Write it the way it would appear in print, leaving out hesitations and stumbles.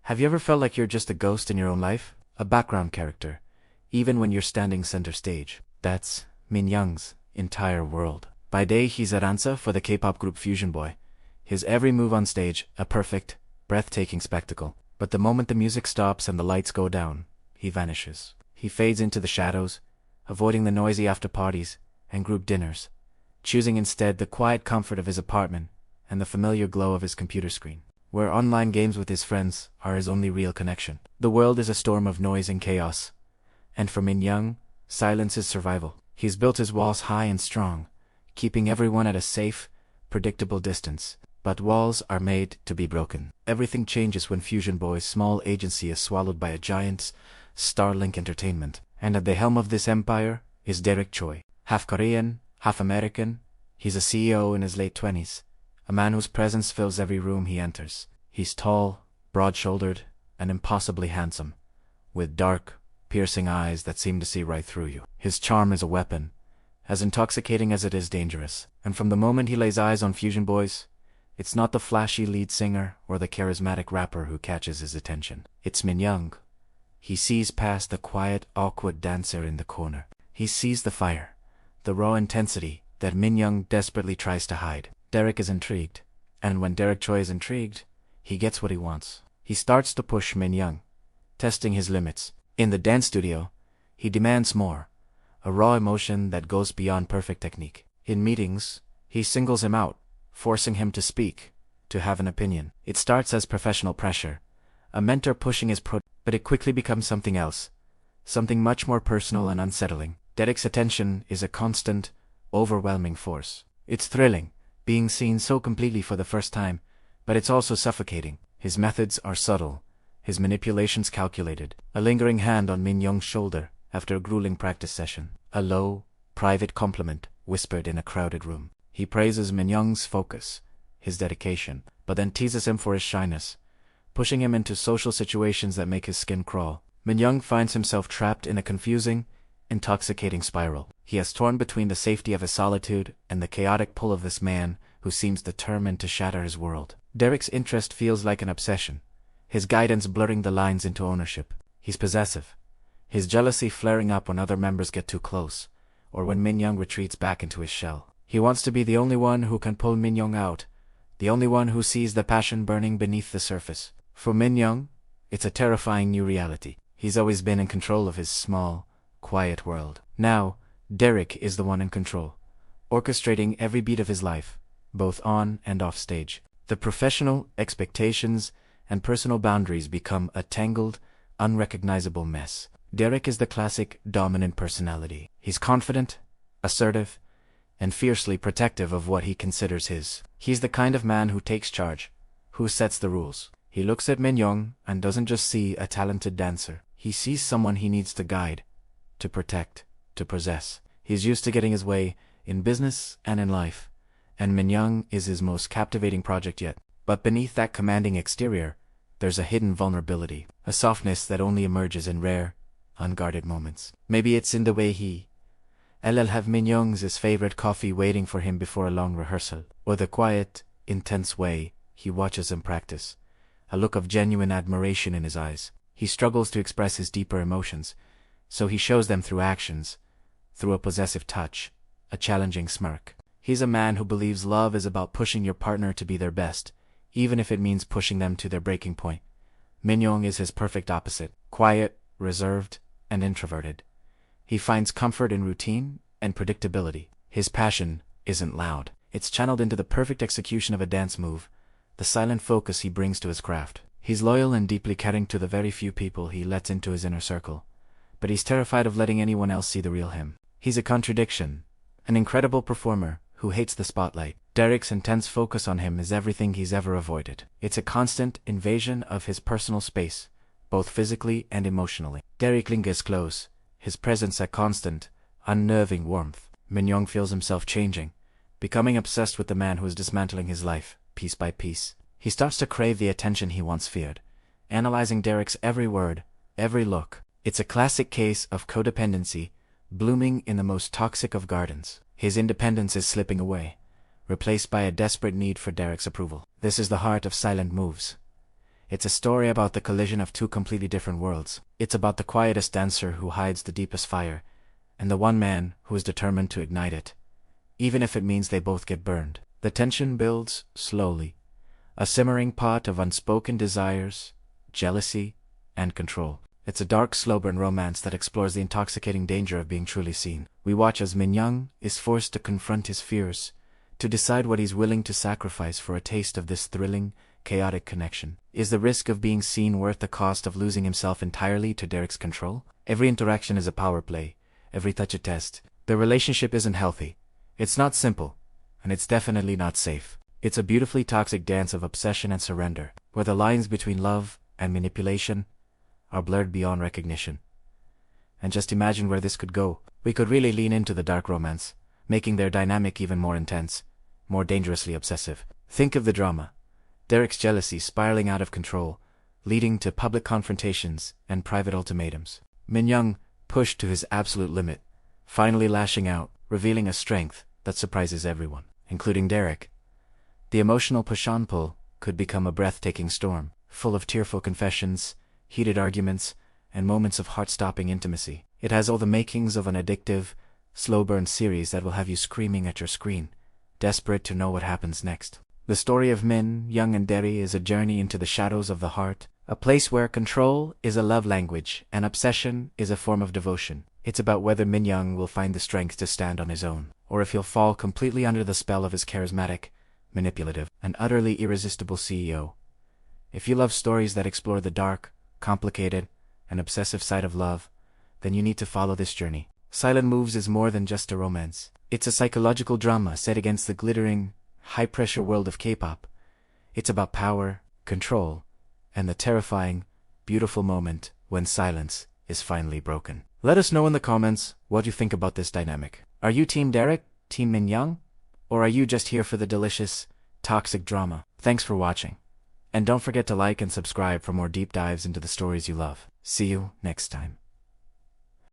Have you ever felt like you're just a ghost in your own life? A background character, even when you're standing center stage? That's Min Young's entire world. By day, he's a dancer for the K-pop group Fusion Boy. His every move on stage, a perfect, breathtaking spectacle. But the moment the music stops and the lights go down, he vanishes. He fades into the shadows, avoiding the noisy after-parties and group dinners, choosing instead the quiet comfort of his apartment and the familiar glow of his computer screen, where online games with his friends are his only real connection. The world is a storm of noise and chaos, and for Min Young, silence is survival. He's built his walls high and strong, keeping everyone at a safe, predictable distance. But walls are made to be broken. Everything changes when Fusion Boy's small agency is swallowed by a giant's Starlink Entertainment. And at the helm of this empire is Derek Choi. Half Korean, half American, he's a CEO in his late 20s, a man whose presence fills every room he enters. He's tall, broad-shouldered, and impossibly handsome, with dark, piercing eyes that seem to see right through you. His charm is a weapon, as intoxicating as it is dangerous. And from the moment he lays eyes on Fusion Boys, it's not the flashy lead singer or the charismatic rapper who catches his attention. It's Min Young. He sees past the quiet, awkward dancer in the corner. He sees the fire, the raw intensity that Min Young desperately tries to hide. Derek is intrigued, and when Derek Choi is intrigued, he gets what he wants. He starts to push Min Young, testing his limits. In the dance studio, he demands more, a raw emotion that goes beyond perfect technique. In meetings, he singles him out, forcing him to speak, to have an opinion. It starts as professional pressure, a mentor pushing his but it quickly becomes something else, something much more personal and unsettling. Derek's attention is a constant, overwhelming force. It's thrilling, being seen so completely for the first time, but it's also suffocating. His methods are subtle, his manipulations calculated. A lingering hand on Min Young's shoulder after a grueling practice session. A low, private compliment whispered in a crowded room. He praises Min Young's focus, his dedication, but then teases him for his shyness, pushing him into social situations that make his skin crawl. Min Young finds himself trapped in a confusing, intoxicating spiral. He has torn between the safety of his solitude and the chaotic pull of this man who seems determined to shatter his world. Derek's interest feels like an obsession, his guidance blurring the lines into ownership. He's possessive, his jealousy flaring up when other members get too close, or when Min Young retreats back into his shell. He wants to be the only one who can pull Min Young out, the only one who sees the passion burning beneath the surface. For Min Young, it's a terrifying new reality. He's always been in control of his small, quiet world. Now, Derek is the one in control, orchestrating every beat of his life, both on and off stage. The professional expectations and personal boundaries become a tangled, unrecognizable mess. Derek is the classic dominant personality. He's confident, assertive, and fiercely protective of what he considers his. He's the kind of man who takes charge, who sets the rules. He looks at Min Young and doesn't just see a talented dancer. He sees someone he needs to guide, to protect, to possess. He's used to getting his way in business and in life, and Min Young is his most captivating project yet. But beneath that commanding exterior, there's a hidden vulnerability, a softness that only emerges in rare, unguarded moments. Maybe it's in the way he'll have Min Young's favorite coffee waiting for him before a long rehearsal, or the quiet, intense way he watches him practice, a look of genuine admiration in his eyes. He struggles to express his deeper emotions, so he shows them through actions, through a possessive touch, a challenging smirk. He's a man who believes love is about pushing your partner to be their best, even if it means pushing them to their breaking point. Min Young is his perfect opposite, quiet, reserved, and introverted. He finds comfort in routine and predictability. His passion isn't loud. It's channeled into the perfect execution of a dance move, the silent focus he brings to his craft. He's loyal and deeply caring to the very few people he lets into his inner circle, but he's terrified of letting anyone else see the real him. He's a contradiction, an incredible performer who hates the spotlight. Derek's intense focus on him is everything he's ever avoided. It's a constant invasion of his personal space, both physically and emotionally. Derek lingers close, his presence a constant, unnerving warmth. Min Young feels himself changing, becoming obsessed with the man who is dismantling his life, piece by piece. He starts to crave the attention he once feared, analyzing Derek's every word, every look. It's a classic case of codependency, blooming in the most toxic of gardens. His independence is slipping away, replaced by a desperate need for Derek's approval. This is the heart of silent moves. It's a story about the collision of two completely different worlds. It's about the quietest dancer who hides the deepest fire, and the one man who is determined to ignite it, even if it means they both get burned. The tension builds slowly, a simmering pot of unspoken desires, jealousy, and control. It's a dark, slow-burn romance that explores the intoxicating danger of being truly seen. We watch as Min Young is forced to confront his fears, to decide what he's willing to sacrifice for a taste of this thrilling, chaotic connection. Is the risk of being seen worth the cost of losing himself entirely to Derek's control? Every interaction is a power play, every touch a test. The relationship isn't healthy. It's not simple, and it's definitely not safe. It's a beautifully toxic dance of obsession and surrender, where the lines between love and manipulation are blurred beyond recognition. And just imagine where this could go. We could really lean into the dark romance, making their dynamic even more intense, more dangerously obsessive. Think of the drama. Derek's jealousy spiraling out of control, leading to public confrontations and private ultimatums. Min Young pushed to his absolute limit, finally lashing out, revealing a strength that surprises everyone, including Derek. The emotional push-on-pull could become a breathtaking storm, full of tearful confessions, heated arguments, and moments of heart-stopping intimacy. It has all the makings of an addictive, slow-burn series that will have you screaming at your screen, desperate to know what happens next. The story of Min Young and Derry is a journey into the shadows of the heart, a place where control is a love language and obsession is a form of devotion. It's about whether Min Young will find the strength to stand on his own, or if he'll fall completely under the spell of his charismatic, manipulative, and utterly irresistible CEO. If you love stories that explore the dark, complicated, and obsessive side of love, then you need to follow this journey. Silent Moves is more than just a romance. It's a psychological drama set against the glittering, high-pressure world of K-pop. It's about power, control, and the terrifying, beautiful moment when silence is finally broken. Let us know in the comments what you think about this dynamic. Are you Team Derek, Team Min Young, or are you just here for the delicious, toxic drama? Thanks for watching. And don't forget to like and subscribe for more deep dives into the stories you love. See you next time.